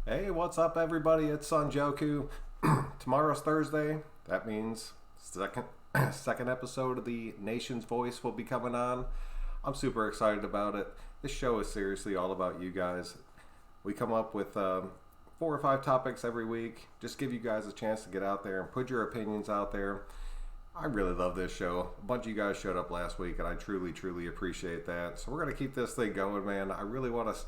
Hey, what's up, everybody? It's Sanjoku. Tomorrow's Thursday. That means second second episode of the Nation's Voice will be coming on. I'm super excited about it. This show is seriously all about you guys. We come up with 4 or 5 topics every week. Just give you guys a chance to get out there and put your opinions out there. I really love this show. A bunch of you guys showed up last week, and I truly appreciate that. So we're going to keep this thing going, man. I really want to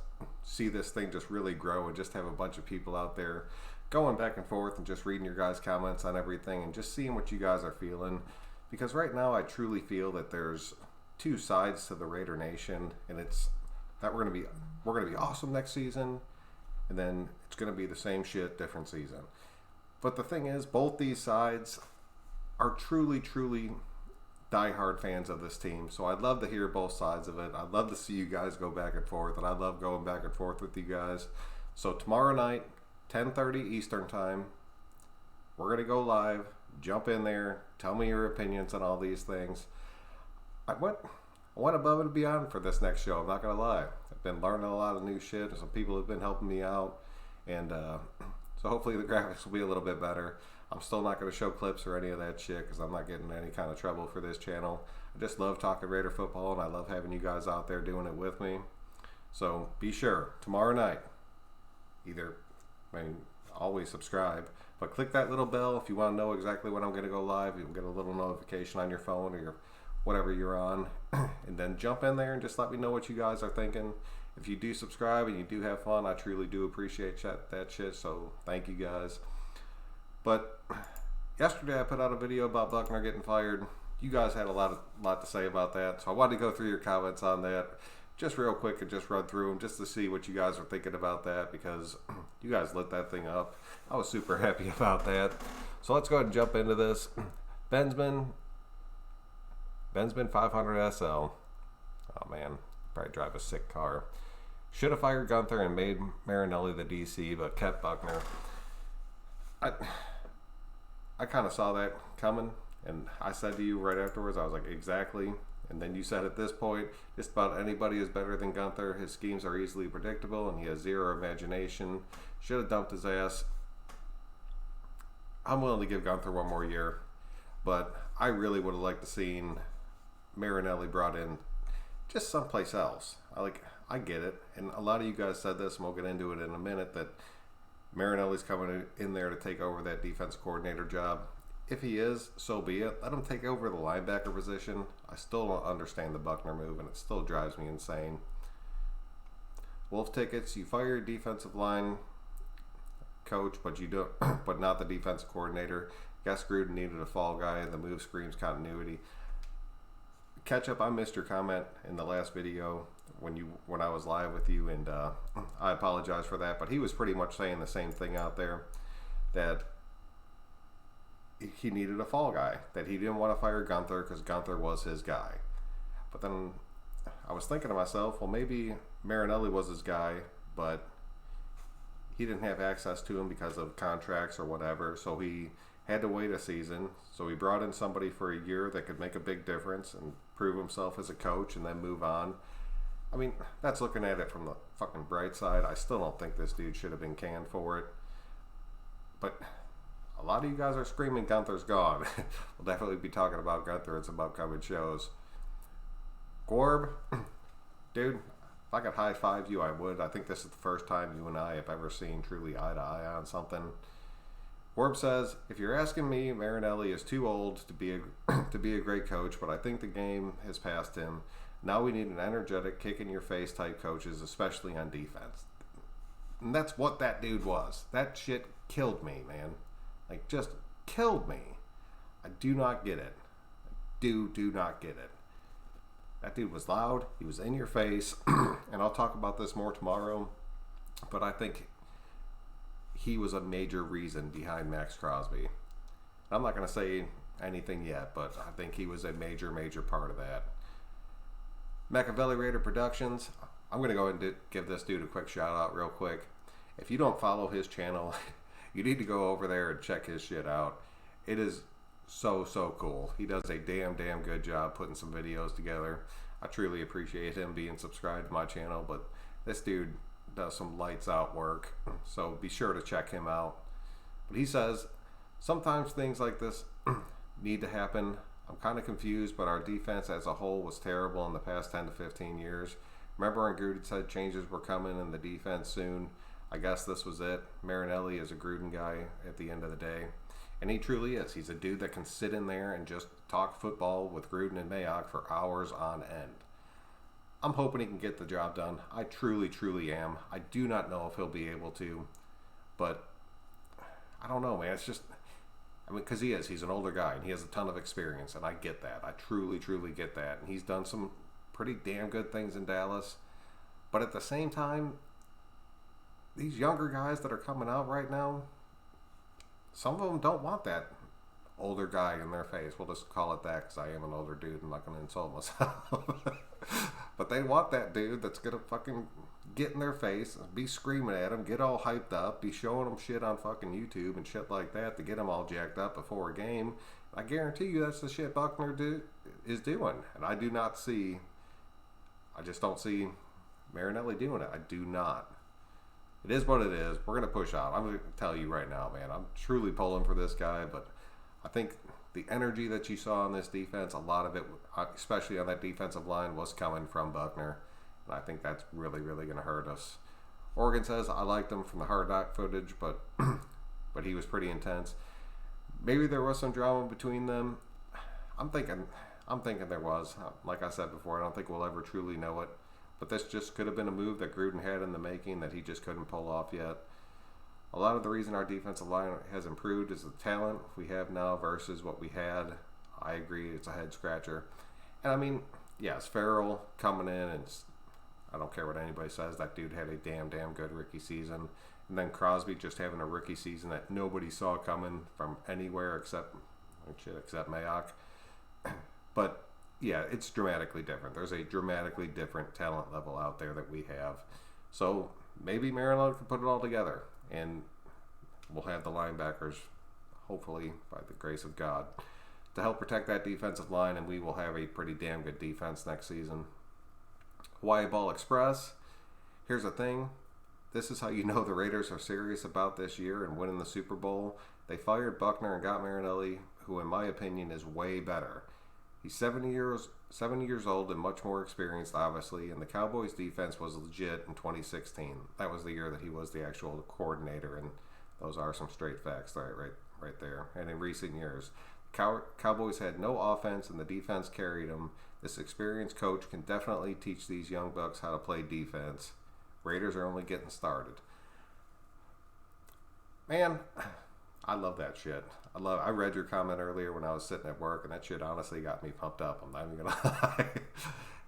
see this thing just really grow and just have a bunch of people out there going back and forth and just reading your guys' comments on everything and just seeing what you guys are feeling. Because right now, I truly feel that there's two sides to the Raider Nation, and it's that we're going to be awesome next season, and then it's going to be the same shit, different season. But the thing is, both these sides are truly diehard fans of this team. So I'd love to hear both sides of it. I'd love to see you guys go back and forth, and I love going back and forth with you guys. So tomorrow night, 10:30 Eastern Time, we're going to go live. Jump in there. Tell me your opinions on all these things. I went above and beyond for this next show. I'm not going to lie. I've been learning a lot of new shit. Some people have been helping me out. And so hopefully the graphics will be a little bit better. I'm still not going to show clips or any of that shit because I'm not getting in any kind of trouble for this channel. I just love talking Raider football, and I love having you guys out there doing it with me. So be sure, tomorrow night, always subscribe, but click that little bell if you want to know exactly when I'm going to go live. You'll get a little notification on your phone or whatever you're on, and then jump in there and just let me know what you guys are thinking. If you do subscribe and you do have fun, I truly do appreciate that shit, so thank you guys. But yesterday I put out a video about Buckner getting fired. You guys had a lot to say about that, so I wanted to go through your comments on that just real quick and just run through them just to see what you guys are thinking about that, because you guys lit that thing up. I was super happy about that. So let's go ahead and jump into this. Bensman 500 SL. Oh man, probably drive a sick car. Should have fired Gunther and made Marinelli the DC, but kept Buckner. I kind of saw that coming, and I said to you right afterwards, I was like, exactly. And then you said at this point, just about anybody is better than Gunther. His schemes are easily predictable, and he has zero imagination. Should have dumped his ass. I'm willing to give Gunther one more year, but I really would have liked to seen Marinelli brought in just someplace else. I get it, and a lot of you guys said this, and we'll get into it in a minute, that Marinelli's coming in there to take over that defense coordinator job. If he is, so be it. Let him take over the linebacker position. I still don't understand the Buckner move, and it still drives me insane. Wolf tickets, you fire your defensive line coach, but not the defensive coordinator. Guess Gruden needed a fall guy. The move screams continuity. Catch up, I missed your comment in the last video when I was live with you, and I apologize for that, but he was pretty much saying the same thing out there, that he needed a fall guy, that he didn't want to fire Gunther because Gunther was his guy. But then I was thinking to myself, well, maybe Marinelli was his guy, but he didn't have access to him because of contracts or whatever, so he had to wait a season. So he brought in somebody for a year that could make a big difference and prove himself as a coach and then move on. I mean, that's looking at it from the fucking bright side. I still don't think this dude should have been canned for it. But a lot of you guys are screaming Gunther's gone. We'll definitely be talking about Gunther in some upcoming shows. Gorb, dude, if I could high five you, I would. I think this is the first time you and I have ever seen truly eye to eye on something. Gorb says, if you're asking me, Marinelli is too old to be a great coach, but I think the game has passed him. Now we need an energetic, kick-in-your-face type coaches, especially on defense. And that's what that dude was. That shit killed me, man. Like, just killed me. I do not get it. I do not get it. That dude was loud. He was in your face. And I'll talk about this more tomorrow. But I think he was a major reason behind Max Crosby. I'm not going to say anything yet, but I think he was a major part of that. Machiavelli Raider Productions. I'm going to go ahead and give this dude a quick shout out real quick. If you don't follow his channel, you need to go over there and check his shit out. It is so cool. He does a damn good job putting some videos together. I truly appreciate him being subscribed to my channel, but this dude does some lights out work. So be sure to check him out. But he says, sometimes things like this need to happen. I'm kind of confused, but our defense as a whole was terrible in the past 10 to 15 years. Remember when Gruden said changes were coming in the defense soon? I guess this was it. Marinelli is a Gruden guy at the end of the day. And he truly is. He's a dude that can sit in there and just talk football with Gruden and Mayock for hours on end. I'm hoping he can get the job done. I truly, truly am. I do not know if he'll be able to. But I don't know, man. It's just... because he is. He's an older guy, and he has a ton of experience, and I get that. I truly, truly get that. And he's done some pretty damn good things in Dallas. But at the same time, these younger guys that are coming out right now, some of them don't want that older guy in their face. We'll just call it that because I am an older dude. I'm not going to insult myself. But they want that dude that's going to fucking get in their face, be screaming at them, get all hyped up, be showing them shit on fucking YouTube and shit like that to get them all jacked up before a game. I guarantee you that's the shit Buckner is doing. And I just don't see Marinelli doing it. I do not. It is what it is. We're going to push out. I'm going to tell you right now, man, I'm truly pulling for this guy, but I think the energy that you saw on this defense, a lot of it, especially on that defensive line, was coming from Buckner. And I think that's really, really going to hurt us. Oregon says I liked him from the hard knock footage, but he was pretty intense. Maybe there was some drama between them. I'm thinking there was. Like I said before, I don't think we'll ever truly know it. But this just could have been a move that Gruden had in the making that he just couldn't pull off yet. A lot of the reason our defensive line has improved is the talent we have now versus what we had. I agree, it's a head scratcher. And I mean, yes, Farrell coming in, and I don't care what anybody says, that dude had a damn good rookie season. And then Crosby just having a rookie season that nobody saw coming from anywhere except Mayock. But yeah, it's dramatically different. There's a dramatically different talent level out there that we have. So maybe Maryland can put it all together, and we'll have the linebackers, hopefully, by the grace of God, to help protect that defensive line, and we will have a pretty damn good defense next season. Hawaii Ball Express. Here's the thing. This is how you know the Raiders are serious about this year and winning the Super Bowl. They fired Buckner and got Marinelli, who in my opinion is way better. He's 70 years old and much more experienced, obviously, and the Cowboys' defense was legit in 2016. That was the year that he was the actual coordinator, and those are some straight facts right there. And in recent years, Cowboys had no offense, and the defense carried them. This experienced coach can definitely teach these young bucks how to play defense. Raiders are only getting started. Man, I love that shit. I read your comment earlier when I was sitting at work, and that shit honestly got me pumped up. I'm not even gonna lie.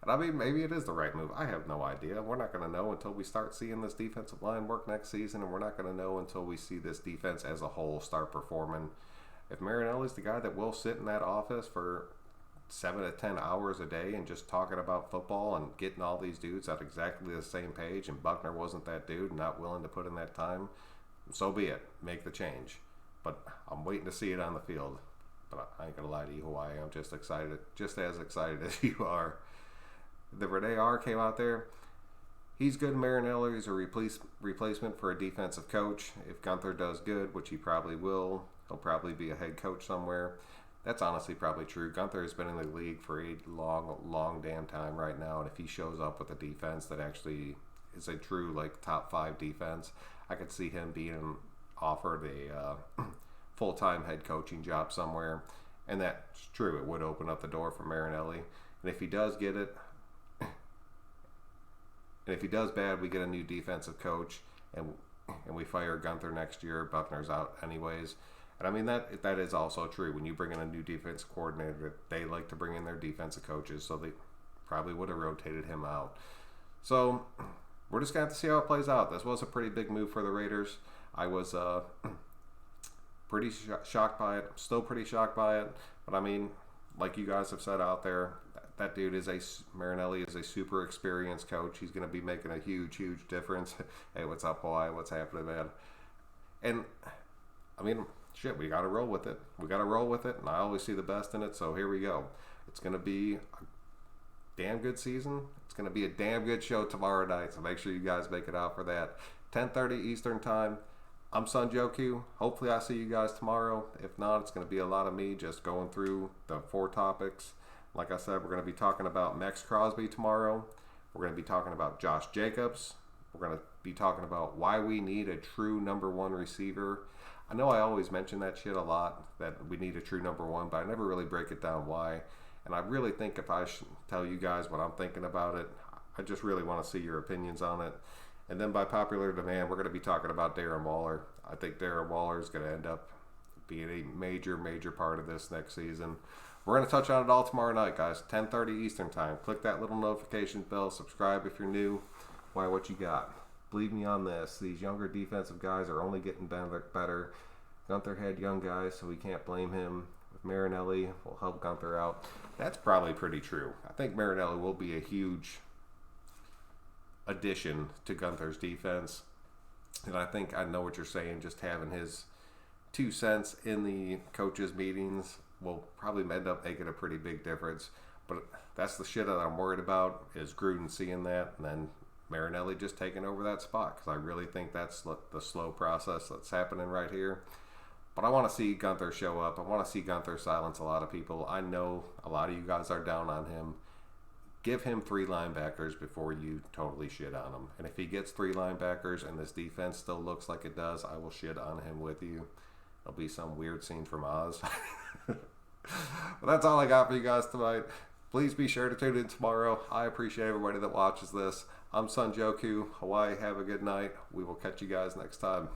And I mean, maybe it is the right move. I have no idea. We're not gonna know until we start seeing this defensive line work next season, and we're not gonna know until we see this defense as a whole start performing. If Marinelli's the guy that will sit in that office for 7 to 10 hours a day and just talking about football and getting all these dudes at exactly the same page, and Buckner wasn't that dude, not willing to put in that time, so be it. Make the change. But I'm waiting to see it on the field. But I ain't gonna lie to you, Hawaii. I'm just excited, just as excited as you are. The Rene R came out there. He's good. Marinelli is a replacement for a defensive coach. If Gunther does good, which he probably will, he'll probably be a head coach somewhere. That's honestly probably true. Gunther has been in the league for a long damn time right now, and if he shows up with a defense that actually is a true top 5 defense, I could see him being offered a full-time head coaching job somewhere, and that's true. It would open up the door for Marinelli, and if he does get it, and if he does bad, we get a new defensive coach, and we fire Gunther next year. Buckner's out anyways. And I mean, that is also true. When you bring in a new defense coordinator, they like to bring in their defensive coaches, so they probably would have rotated him out. So we're just going to have to see how it plays out. This was a pretty big move for the Raiders. I was pretty shocked by it. I'm still pretty shocked by it. But I mean, like you guys have said out there, that dude Marinelli is a super experienced coach. He's going to be making a huge difference. Hey, what's up, Hawaii? What's happening, man? And I mean, shit, we got to roll with it. And I always see the best in it, so here we go. It's going to be a damn good season. It's going to be a damn good show tomorrow night, so make sure you guys make it out for that. 10:30 Eastern Time. I'm Sun Joku. Hopefully I see you guys tomorrow. If not, it's going to be a lot of me just going through the 4 topics. Like I said, we're going to be talking about Max Crosby tomorrow. We're going to be talking about Josh Jacobs. We're going to be talking about why we need a true number 1 receiver. I know I always mention that shit a lot, that we need a true number 1, but I never really break it down why. And I really think if I should tell you guys what I'm thinking about it, I just really want to see your opinions on it. And then by popular demand, we're going to be talking about Darren Waller. I think Darren Waller is going to end up being a major, major part of this next season. We're going to touch on it all tomorrow night, guys. 10:30 Eastern Time. Click that little notification bell. Subscribe if you're new. Why, what you got? Believe me on this. These younger defensive guys are only getting better. Gunther had young guys, so we can't blame him. With Marinelli, will help Gunther out. That's probably pretty true. I think Marinelli will be a huge addition to Gunther's defense. And I think I know what you're saying. Just having his 2 cents in the coaches' meetings will probably end up making a pretty big difference. But that's the shit that I'm worried about, is Gruden seeing that and then Marinelli just taking over that spot, because I really think that's the slow process that's happening right here. But I want to see Gunther show up. I want to see Gunther silence a lot of people. I know a lot of you guys are down on him. Give him 3 linebackers before you totally shit on him. And if he gets 3 linebackers and this defense still looks like it does, I will shit on him with you. It'll be some weird scene from Oz. But that's all I got for you guys tonight. Please be sure to tune in tomorrow. I appreciate everybody that watches this. I'm Sun Joku. Hawaii, have a good night. We will catch you guys next time.